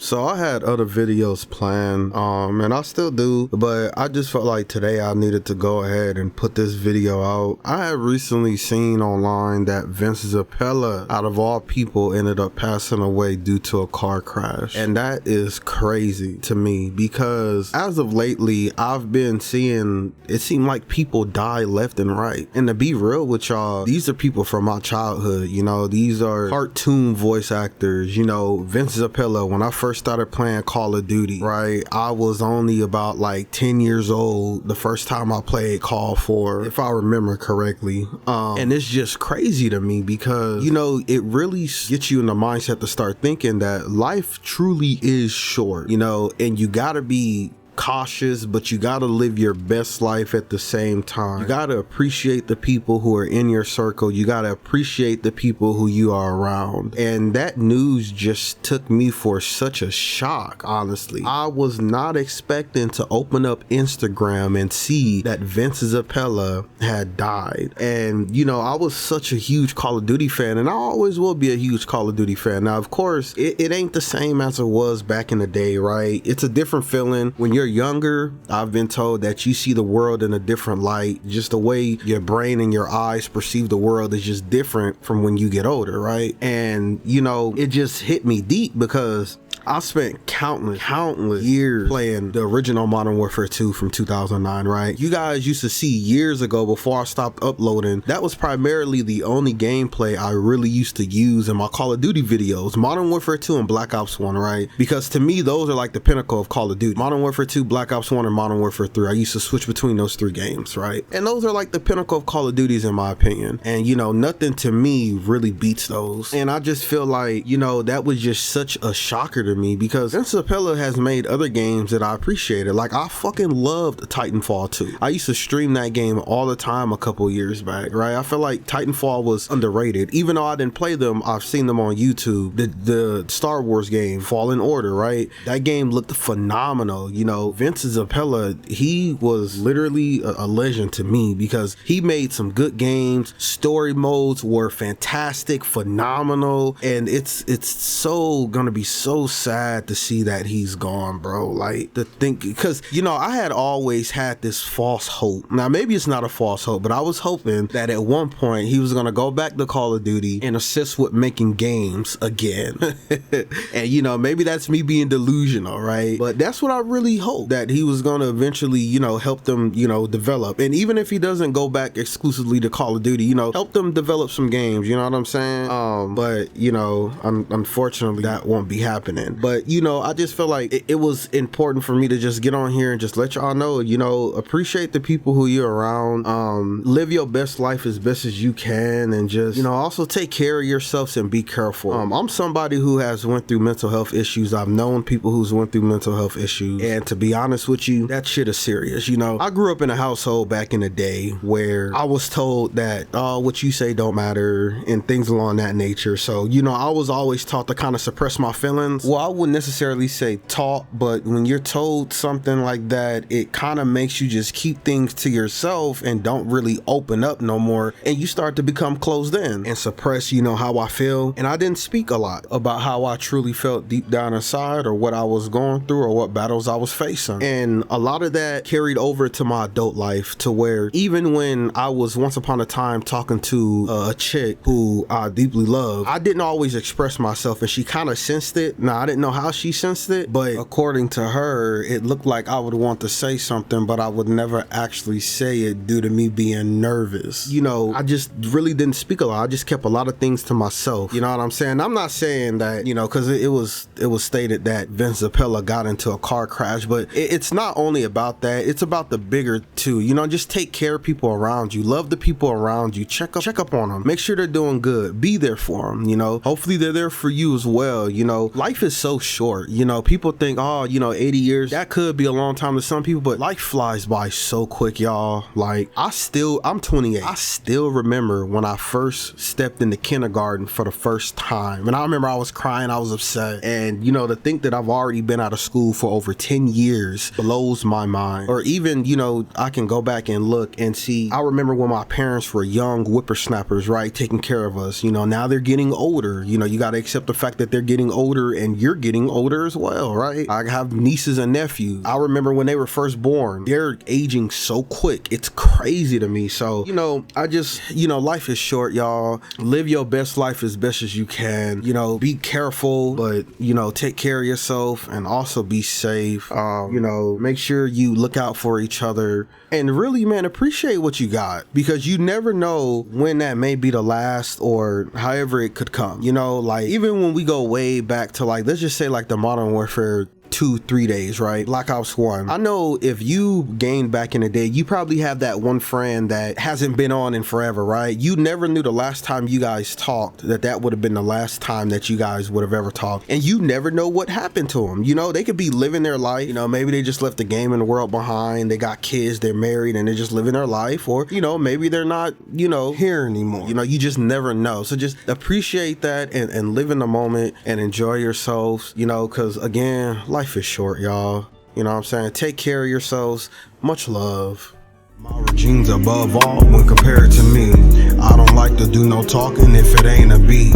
So I had other videos planned, and I still do, but I just felt like today I needed to go ahead and put this video out. I had recently seen online that Vince Zampella, out of all people, ended up passing away due to a car crash. And that is crazy to me because as of lately, I've been seeing, it seemed like people die left and right. And to be real with y'all, these are people from my childhood, you know, these are cartoon voice actors, you know, Vince Zampella, when I first started playing Call of Duty, right, I was only about like 10 years old the first time I played Call 4, if I remember correctly. And it's just crazy to me because, you know, it really gets you in the mindset to start thinking that life truly is short, you know, and you gotta be cautious, but you gotta live your best life at the same time. You gotta appreciate the people who are in your circle. You gotta appreciate the people who you are around. And that news just took me for such a shock, honestly. I was not expecting to open up Instagram and see that Vince Zampella had died. And, you know, I was such a huge Call of Duty fan, and I always will be a huge Call of Duty fan. Now, of course, it ain't the same as it was back in the day, right? It's a different feeling. When you're younger, I've been told that you see the world in a different light. Just the way your brain and your eyes perceive the world is just different from when you get older, right? And, you know, it just hit me deep because I spent countless years playing the original Modern Warfare 2 from 2009, right? You guys used to see years ago before I stopped uploading, that was primarily the only gameplay I really used to use in my Call of Duty videos. Modern Warfare 2 and Black Ops 1, right? Because to me, those are like the pinnacle of Call of Duty. Modern Warfare 2, Black Ops 1, and Modern Warfare 3. I used to switch between those three games, right? And those are like the pinnacle of Call of Duties in my opinion. And, you know, nothing to me really beats those. And I just feel like, you know, that was just such a shocker to me because Vince Zampella has made other games that I appreciated. Like, I fucking loved Titanfall 2. I used to stream that game all the time a couple years back, right? I feel like Titanfall was underrated. Even though I didn't play them, I've seen them on YouTube. The Star Wars game, Fallen Order, right? That game looked phenomenal. You know, Vince Zampella, he was literally a legend to me because he made some good games. Story modes were fantastic, phenomenal, and it's so gonna be so sad to see that he's gone, bro. Like, to think, because, you know, I had always had this false hope. Now, maybe it's not a false hope, but I was hoping that at one point he was gonna go back to Call of Duty and assist with making games again. And, you know, maybe that's me being delusional, right? But that's what I really hope, that he was gonna eventually, you know, help them, you know, develop. And even if he doesn't go back exclusively to Call of Duty, you know, help them develop some games, you know what I'm saying? But, you know, unfortunately that won't be happening. But, you know, I just feel like it was important for me to just get on here and just let y'all know, you know, appreciate the people who you're around, live your best life as best as you can, and just, you know, also take care of yourselves and be careful. I'm somebody who has went through mental health issues. I've known people who's went through mental health issues, and to be honest with you, that shit is serious. You know, I grew up in a household back in the day where I was told that, oh, what you say don't matter and things along that nature. So, you know, I was always taught to kind of suppress my feelings. Well, I wouldn't necessarily say taught, but when you're told something like that, it kind of makes you just keep things to yourself and don't really open up no more, and you start to become closed in and suppress, you know, how I feel. And I didn't speak a lot about how I truly felt deep down inside, or what I was going through, or what battles I was facing. And a lot of that carried over to my adult life, to where even when I was once upon a time talking to a chick who I deeply love, I didn't always express myself, and she kind of sensed it. Now, I didn't know how she sensed it, but according to her, it looked like I would want to say something, but I would never actually say it due to me being nervous. You know, I just really didn't speak a lot. I just kept a lot of things to myself. You know what I'm saying? I'm not saying that, you know, because it was stated that Vince Zampella got into a car crash, but it's not only about that. It's about the bigger too. You know, just take care of people around you. Love the people around you. Check up on them. Make sure they're doing good. Be there for them. You know, hopefully they're there for you as well. You know, life is so short. You know, people think, oh, you know, 80 years, that could be a long time to some people, but life flies by so quick, y'all. Like, I'm 28. I still remember when I first stepped into kindergarten for the first time. And I remember I was crying, I was upset. And, you know, to think that I've already been out of school for over 10 years blows my mind. Or even, you know, I can go back and look and see, I remember when my parents were young whippersnappers, right, taking care of us. You know, now they're getting older. You know, you got to accept the fact that they're getting older and you're you're getting older as well, right? I have nieces and nephews. I remember when they were first born, they're aging so quick. It's crazy to me. So, you know, I just, you know, life is short, y'all. Live your best life as best as you can. You know, be careful, but, you know, take care of yourself and also be safe. You know, make sure you look out for each other and really, man, appreciate what you got, because you never know when that may be the last or however it could come. You know, like even when we go way back to, like, let's just say like the Modern Warfare 2-3 days, right? Black Ops 1. I know if you gained back in the day, you probably have that one friend that hasn't been on in forever, right? You never knew the last time you guys talked that would have been the last time that you guys would have ever talked, and you never know what happened to them. You know, they could be living their life. You know, maybe they just left the game in the world behind. They got kids, they're married, and they're just living their life, or, you know, maybe they're not, you know, here anymore. You know, you just never know. So just appreciate that and live in the moment and enjoy yourselves, you know, because again, life is short, y'all. You know what I'm saying? Take care of yourselves. Much love. My regime's above all when compared to me. I don't like to do no talking if it ain't a beat.